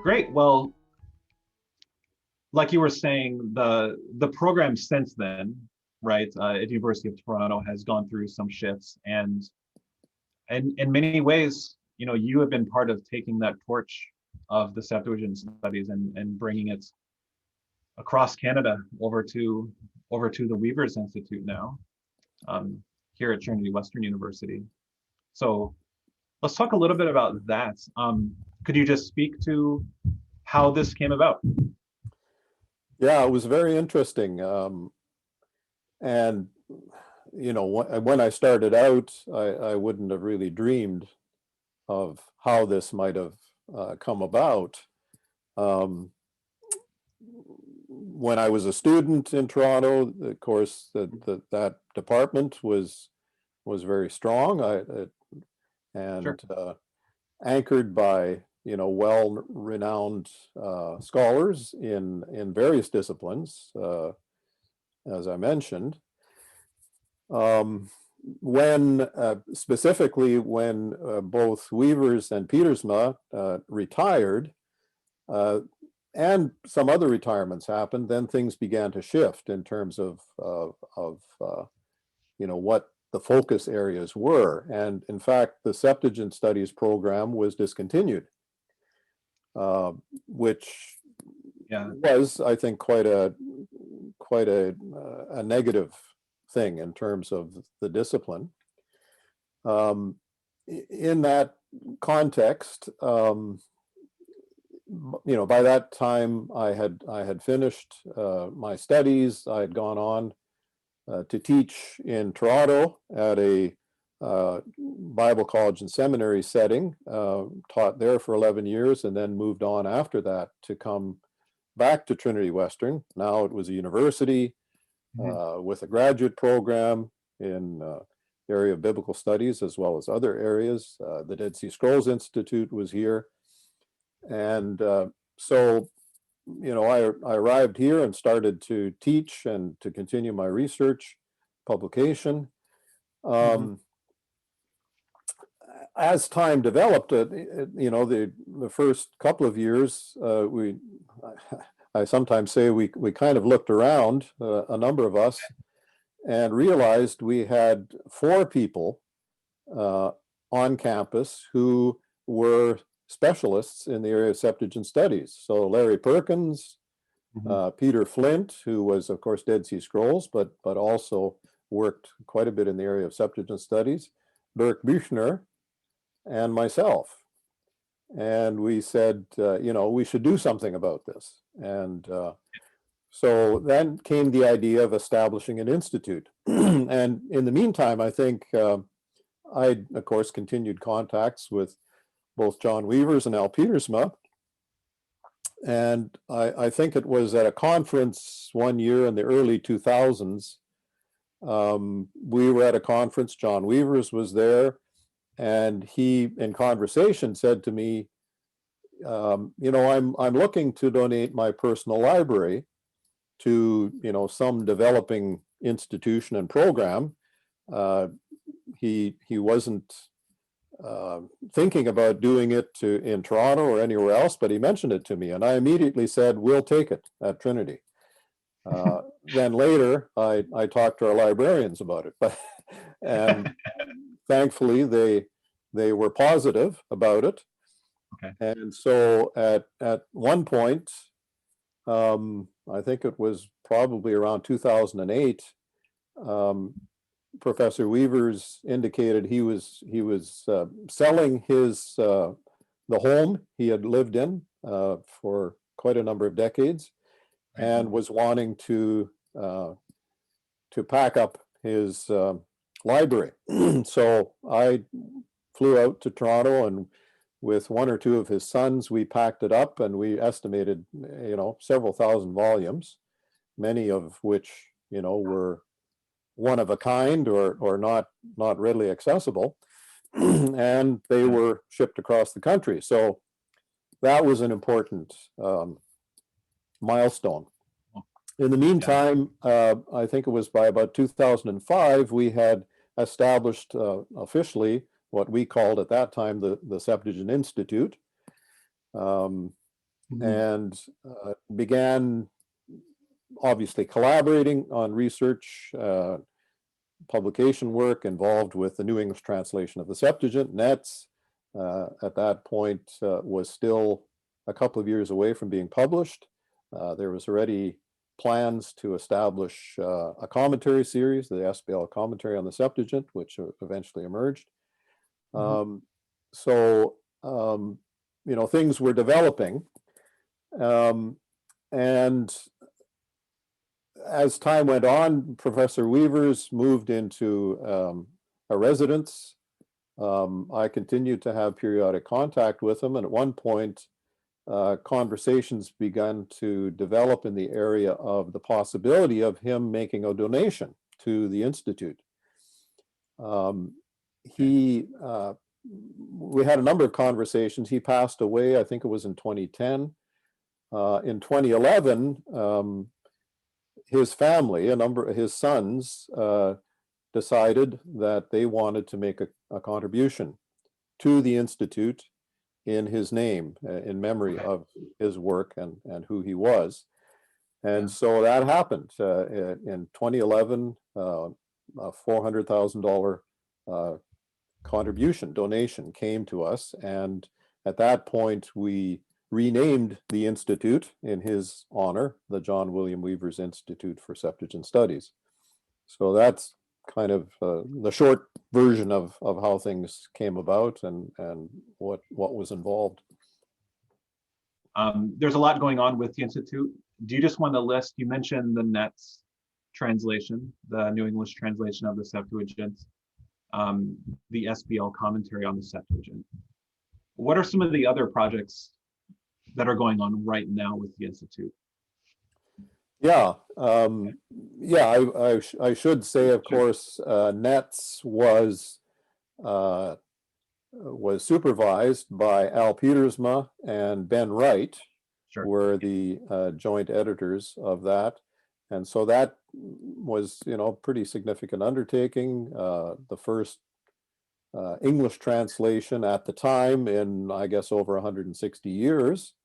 Great. Well, like you were saying, the program since then, right, at University of Toronto has gone through some shifts, and in many ways, you have been part of taking that torch of the Septuagint studies and bringing it across Canada over to the Wevers Institute now, um, here at Trinity Western University. So let's talk a little bit about that. Could you just speak to how this came about? Yeah, it was very interesting. And, when I started out, I wouldn't have really dreamed of how this might have come about. Um, when I was a student in Toronto, of course, that department was very strong. Sure. And anchored by well-renowned scholars in various disciplines, as I mentioned. When specifically when both Wevers and Pietersma retired, and some other retirements happened, then things began to shift in terms of what the focus areas were. And in fact, the Septuagint Studies program was discontinued, which Yeah. was, I think, quite a negative thing in terms of the discipline. In that context, by that time I had finished my studies. I had gone on to teach in Toronto at a Bible college and seminary setting, taught there for 11 years, and then moved on after that to come back to Trinity Western. Now it was a university with a graduate program in the area of biblical studies as well as other areas. The Dead Sea Scrolls Institute was here. And so I arrived here and started to teach and to continue my research publication. As time developed, the first couple of years, I sometimes say we kind of looked around, a number of us, and realized we had 4 people on campus who were specialists in the area of Septuagint studies. So Larry Perkins, Peter Flint, who was, of course, Dead Sea Scrolls, but also worked quite a bit in the area of Septuagint studies, Dirk Büchner, and myself. And we said, we should do something about this. And so then came the idea of establishing an institute. And in the meantime, I think I, of course, continued contacts with both John Wevers and Al Pietersma. And I think it was at a conference one year in the early 2000s. We were at a conference, John Wevers was there, and he, in conversation, said to me, I'm looking to donate my personal library to, some developing institution and program. He wasn't thinking about doing it in Toronto or anywhere else, but he mentioned it to me, and I immediately said, we'll take it at Trinity. Then later, I talked to our librarians about it, and thankfully they were positive about it. Okay. And so at one point, I think it was probably around 2008, Professor Wevers indicated he was selling his the home he had lived in for quite a number of decades, and was wanting to pack up his library. So I flew out to Toronto, and with 1 or 2 of his sons, we packed it up, and we estimated, several thousand volumes, many of which, were one of a kind or not readily accessible, and they were shipped across the country. So that was an important milestone. In the meantime, I think it was by about 2005, we had established what we called at that time the Septuagint Institute. and began obviously collaborating on research, publication work involved with the New English translation of the Septuagint. NETS at that point was still a couple of years away from being published. There was already plans to establish a commentary series, the SBL commentary on the Septuagint, which eventually emerged. So, you know, things were developing. And as time went on, Professor Wevers moved into a residence. I continued to have periodic contact with him, and at one point, conversations began to develop in the area of the possibility of him making a donation to the Institute. We had a number of conversations. He passed away, I think it was in 2010. In 2011, his family, a number of his sons, decided that they wanted to make a contribution to the Institute in his name, in memory of his work and who he was. And so that happened in 2011, a $400,000 contribution, donation came to us. And at that point, we renamed the Institute in his honor, the John William Wevers Institute for Septuagint Studies. So that's kind of the short version of how things came about and what was involved. There's a lot going on with the Institute. Do you just want to list, you mentioned the NETS translation, the New English translation of the Septuagint, the SBL commentary on the Septuagint. What are some of the other projects that are going on right now with the Institute? Yeah, I should say, of course, NETS was supervised by Al Pietersma and Ben Wright, were the joint editors of that. And so that was, you know, pretty significant undertaking. The first English translation at the time in, I guess, over 160 years.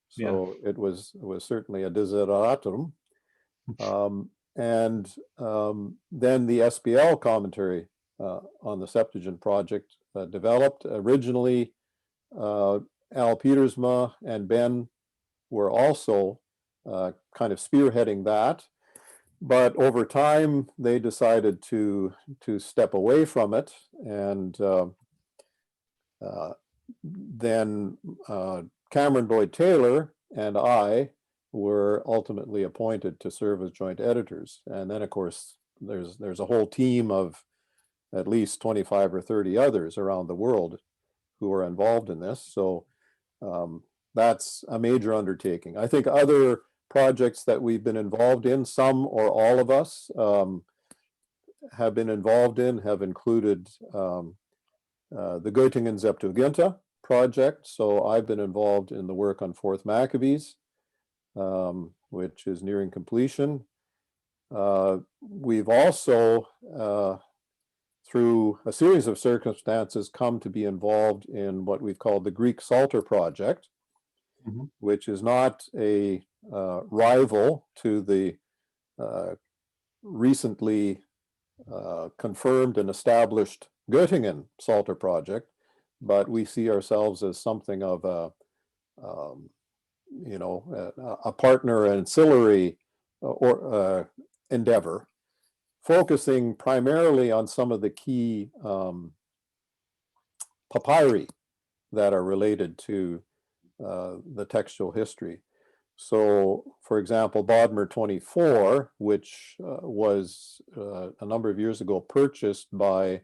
So it was certainly a desideratum. And then the SBL commentary on the Septuagint project developed. Originally, Al Pietersma and Ben were also kind of spearheading that. But over time, they decided to step away from it. And then Cameron Boyd Taylor and I were ultimately appointed to serve as joint editors. And then, of course, there's a whole team of at least 25 or 30 others around the world who are involved in this. So that's a major undertaking. I think other projects that we've been involved in, some or all of us have been involved in, have included the Göttingen Septuaginta project. So I've been involved in the work on Fourth Maccabees, which is nearing completion. We've also, through a series of circumstances, come to be involved in what we've called the Greek Psalter project, which is not a rival to the recently confirmed and established Göttingen Psalter project, but we see ourselves as something of a partner ancillary or endeavor, focusing primarily on some of the key papyri that are related to the textual history. So, for example, Bodmer 24, which was a number of years ago purchased by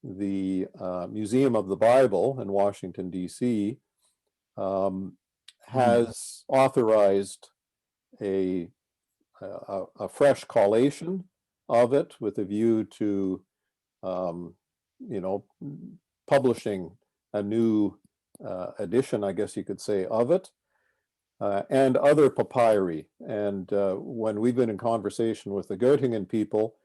the Museum of the Bible in Washington, D.C., has authorized a fresh collation of it with a view to, publishing a new edition, I guess you could say, of it, and other papyri. And when we've been in conversation with the Göttingen people,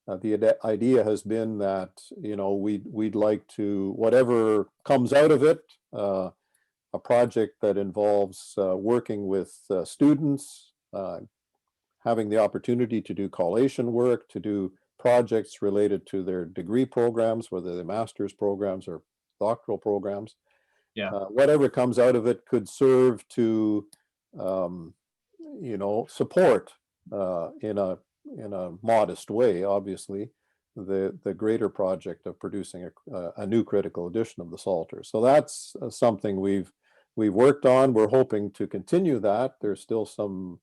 the idea has been that, we'd like to, whatever comes out of it, a project that involves working with students, having the opportunity to do collation work, to do projects related to their degree programs, whether they're master's programs or doctoral programs. Yeah. Whatever comes out of it could serve to, support in a modest way, obviously, the greater project of producing a new critical edition of the Psalter. So that's something we've worked on. We're hoping to continue that. There's still some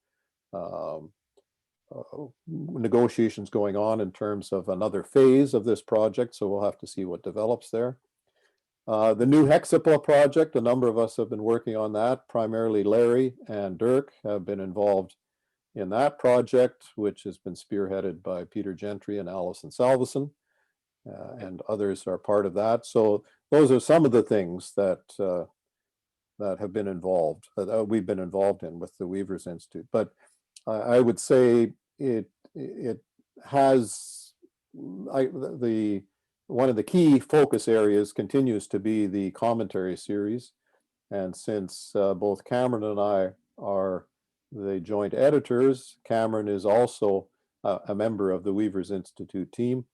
negotiations going on in terms of another phase of this project, so we'll have to see what develops there. The new Hexapla project, a number of us have been working on that. Primarily Larry and Dirk have been involved in that project, which has been spearheaded by Peter Gentry and Alison Salveson, and others are part of that. So those are some of the things that have been involved, that we've been involved in with the Wevers Institute. But I would say it has one of the key focus areas continues to be the commentary series. And since both Cameron and I are the joint editors, Cameron is also a member of the Wevers Institute team.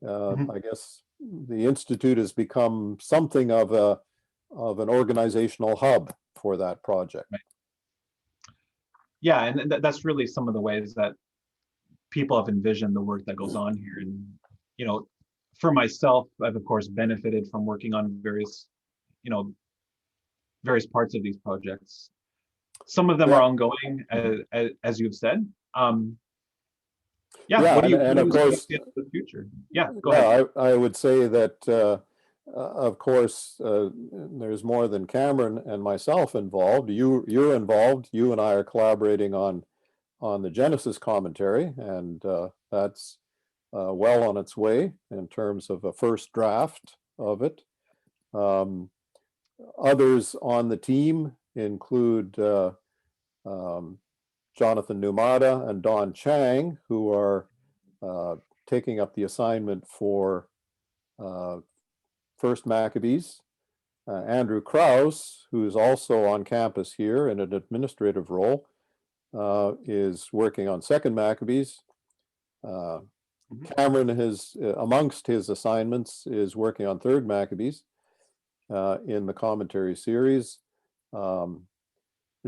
I guess the Institute has become something of an organizational hub for that project. Right. Yeah, and that's really some of the ways that people have envisioned the work that goes on here. And, for myself, I've of course benefited from working on various parts of these projects. Some of them are ongoing, as you've said. What do you see in the future? Yeah, go ahead. I would say that, of course, there's more than Cameron and myself involved. You're involved. You and I are collaborating on the Genesis commentary, and that's well on its way in terms of a first draft of it. Others on the team include Jonathan Numata and Don Chang, who are taking up the assignment for First Maccabees. Andrew Krause, who is also on campus here in an administrative role, is working on Second Maccabees. Cameron has, amongst his assignments, is working on Third Maccabees in the commentary series. Jean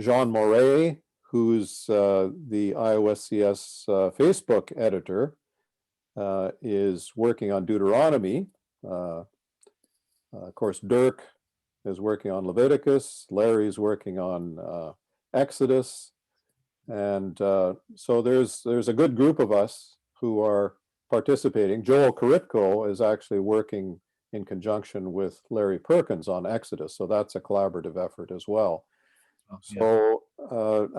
Moret, who's the IOSCS Facebook editor, is working on Deuteronomy. Of course, Dirk is working on Leviticus. Larry's working on Exodus. And so there's a good group of us who are participating. Joel Karitko is actually working in conjunction with Larry Perkins on Exodus. So that's a collaborative effort as well. Oh, yeah. So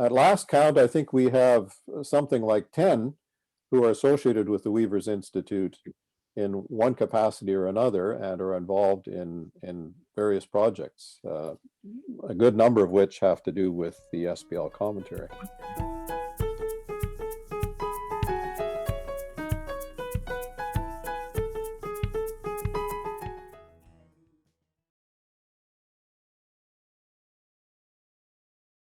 at last count, I think we have something like 10 who are associated with the Wevers Institute in one capacity or another and are involved in various projects, a good number of which have to do with the SPL commentary.